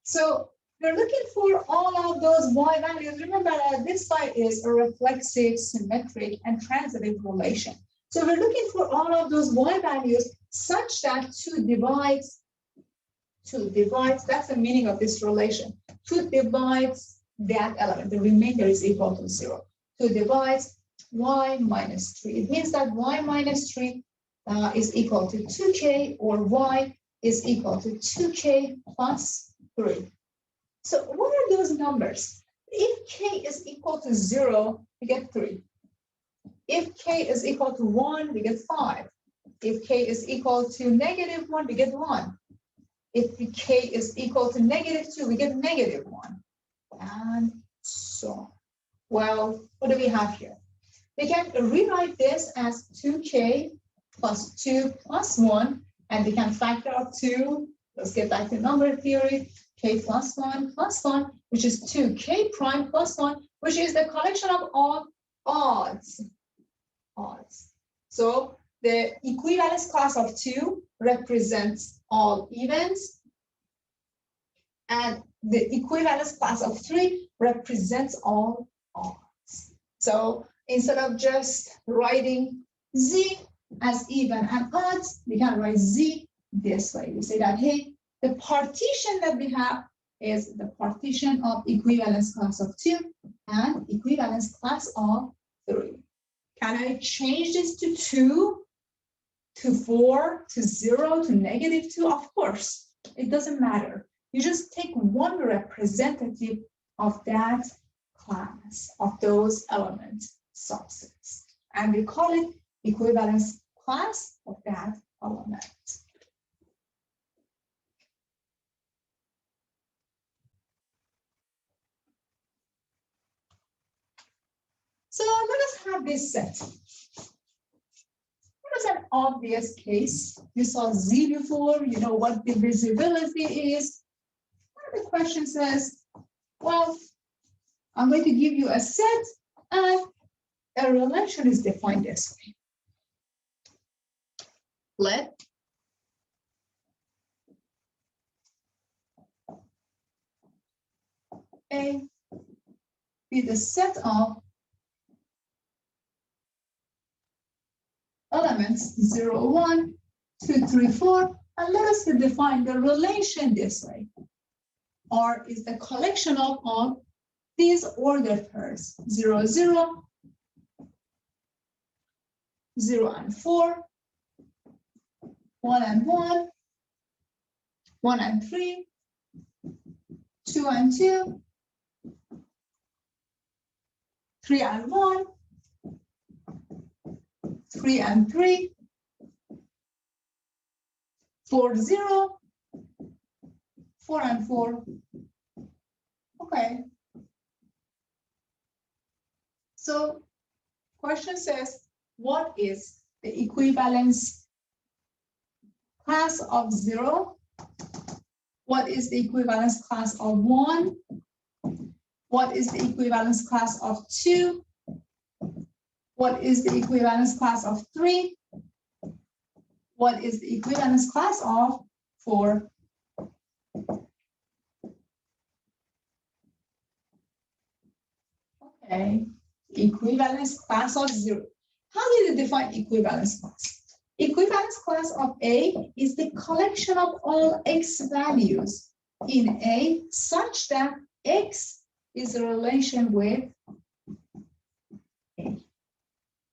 So we're looking for all of those y values. Remember that this phi is a reflexive, symmetric, and transitive relation. So we're looking for all of those y values such that 2 divides, that's the meaning of this relation. 2 divides that element, the remainder is equal to 0. 2 divides y minus 3. It means that y minus 3 is equal to 2k, or y is equal to 2k plus 3. So what are those numbers? If k is equal to 0, we get 3. If k is equal to 1, we get 5. If k is equal to -1, we get 1. If k is equal to -2, we get -1. And so on. Well, what do we have here? We can rewrite this as 2k plus 2 plus 1, and we can factor out 2. Let's get back to number theory. K plus 1 plus 1, which is 2k prime plus 1, which is the collection of all odds. So the equivalence class of 2 represents all evens, and the equivalence class of 3 represents all odds. So instead of just writing z as even and odds, we can write z this way. We say that, hey, the partition that we have is the partition of equivalence class of 2 and equivalence class of 3. Can I change this to 2, to 4, to 0, to -2? Of course, it doesn't matter. You just take one representative of that class, of those element subsets, and we call it equivalence class of that element. So let us have this set. What is an obvious case? You saw Z before, you know what divisibility is. One of the questions says, well, I'm going to give you a set and a relation is defined this way. Let A be the set of elements 0, 1, 2, 3, 4, and let us define the relation this way. R is the collection of all these ordered pairs, 0, 0, 0 and 4, 1 and 1, 1 and 3, 2 and 2, 3 and 1, 3 and 3, 4, 0, 4 and 4. Okay. So question says, what is the equivalence class of 0? What is the equivalence class of 1? What is the equivalence class of 2? What is the equivalence class of 3? What is the equivalence class of 4? Okay, equivalence class of 0. How do you define equivalence class? Equivalence class of A is the collection of all x values in A such that x is a relation with A.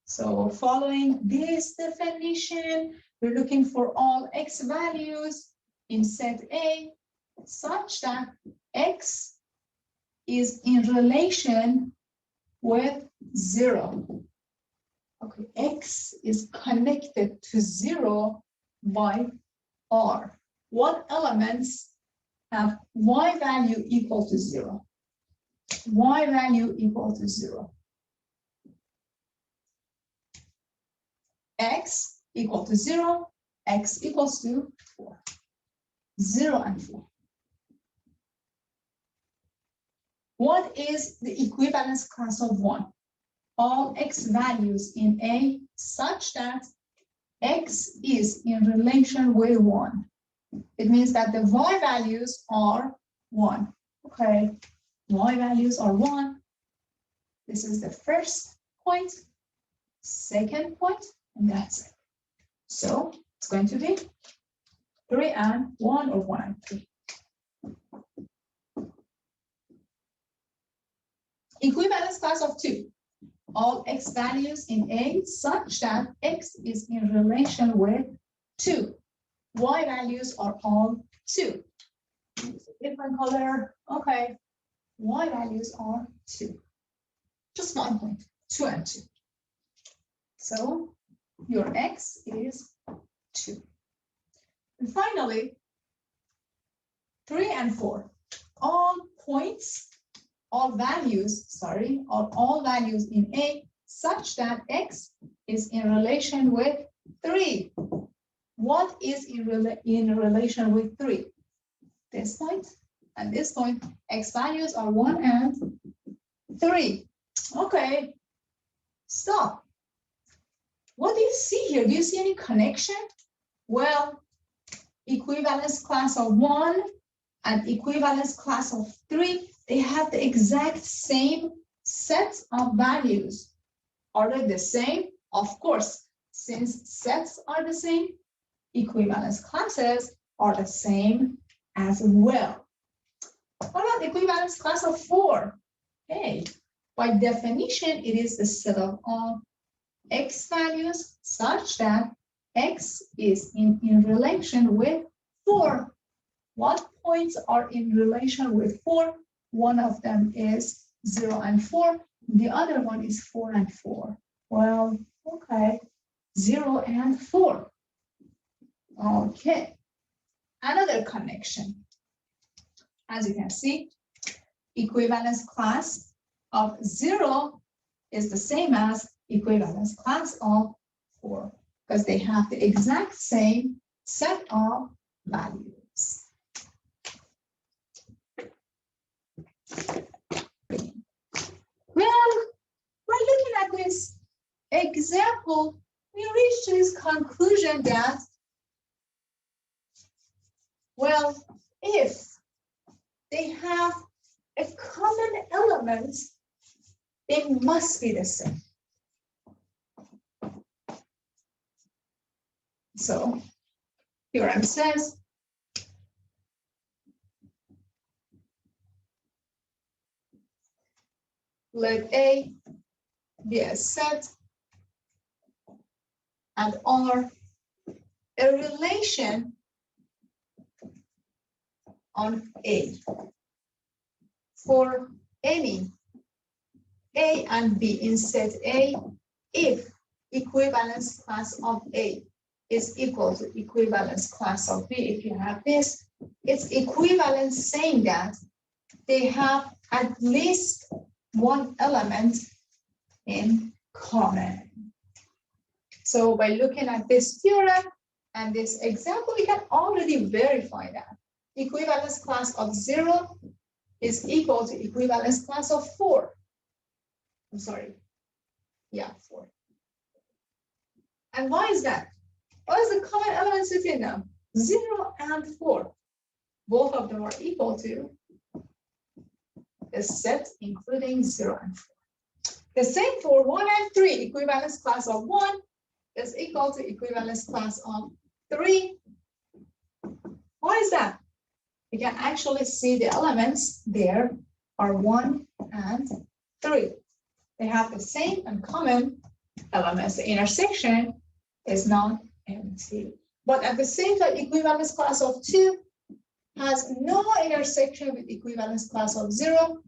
So following this definition, we're looking for all x values in set A such that x is in relation with 0. Okay, x is connected to 0 by R. What elements have y value equal to 0? Y value equal to 0. X equal to 0, x equals to 4. 0 and 4. What is the equivalence class of 1? All x values in A such that x is in relation with 1. It means that the y values are 1. Okay, y values are 1. This is the first point, second point, and that's it. So it's going to be 3 and 1 or 1 and 3. Equivalence class of 2. All x values in A such that x is in relation with 2. Y values are all 2. Different color. Okay. Y values are 2. Just 1 point. 2 and 2. So your x is 2. And finally, 3 and 4. All values in A such that x is in relation with 3. What is in relation with 3? This point and this point. X values are 1 and 3. Okay, stop. What do you see here? Do you see any connection? Well, equivalence class of 1 and equivalence class of 3, they have the exact same set of values. Are they the same? Of course, since sets are the same, equivalence classes are the same as well. What about equivalence class of 4? Hey, by definition, it is the set of all x values such that x is in relation with 4. What points are in relation with 4? One of them is 0 and 4. The other one is 4 and 4. Well, okay, 0 and 4. Okay, another connection. As you can see, equivalence class of 0 is the same as equivalence class of 4 because they have the exact same set of values. Well, by looking at this example, we reach this conclusion that, well, if they have a common element, they must be the same. So, theorem says, let A be a set and R a relation on A for any A and B in set A if equivalence class of A is equal to equivalence class of B. If you have this, it's equivalent saying that they have at least one element in common. So by looking at this theorem and this example, we can already verify that equivalence class of 0 is equal to equivalence class of 4. I'm sorry. Yeah, 4. And why is that? What is the common elements between them? 0 and 4. Both of them are equal to a set including 0 and 4. The same for 1 and 3. Equivalence class of 1 is equal to equivalence class of 3. Why is that? You can actually see the elements there are 1 and 3. They have the same and common elements. The intersection is not empty. But at the same time, equivalence class of 2 has no intersection with equivalence class of 0.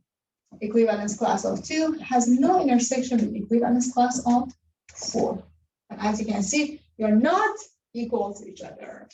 Equivalence class of 2 has no intersection with equivalence class of 4. And as you can see, you're not equal to each other.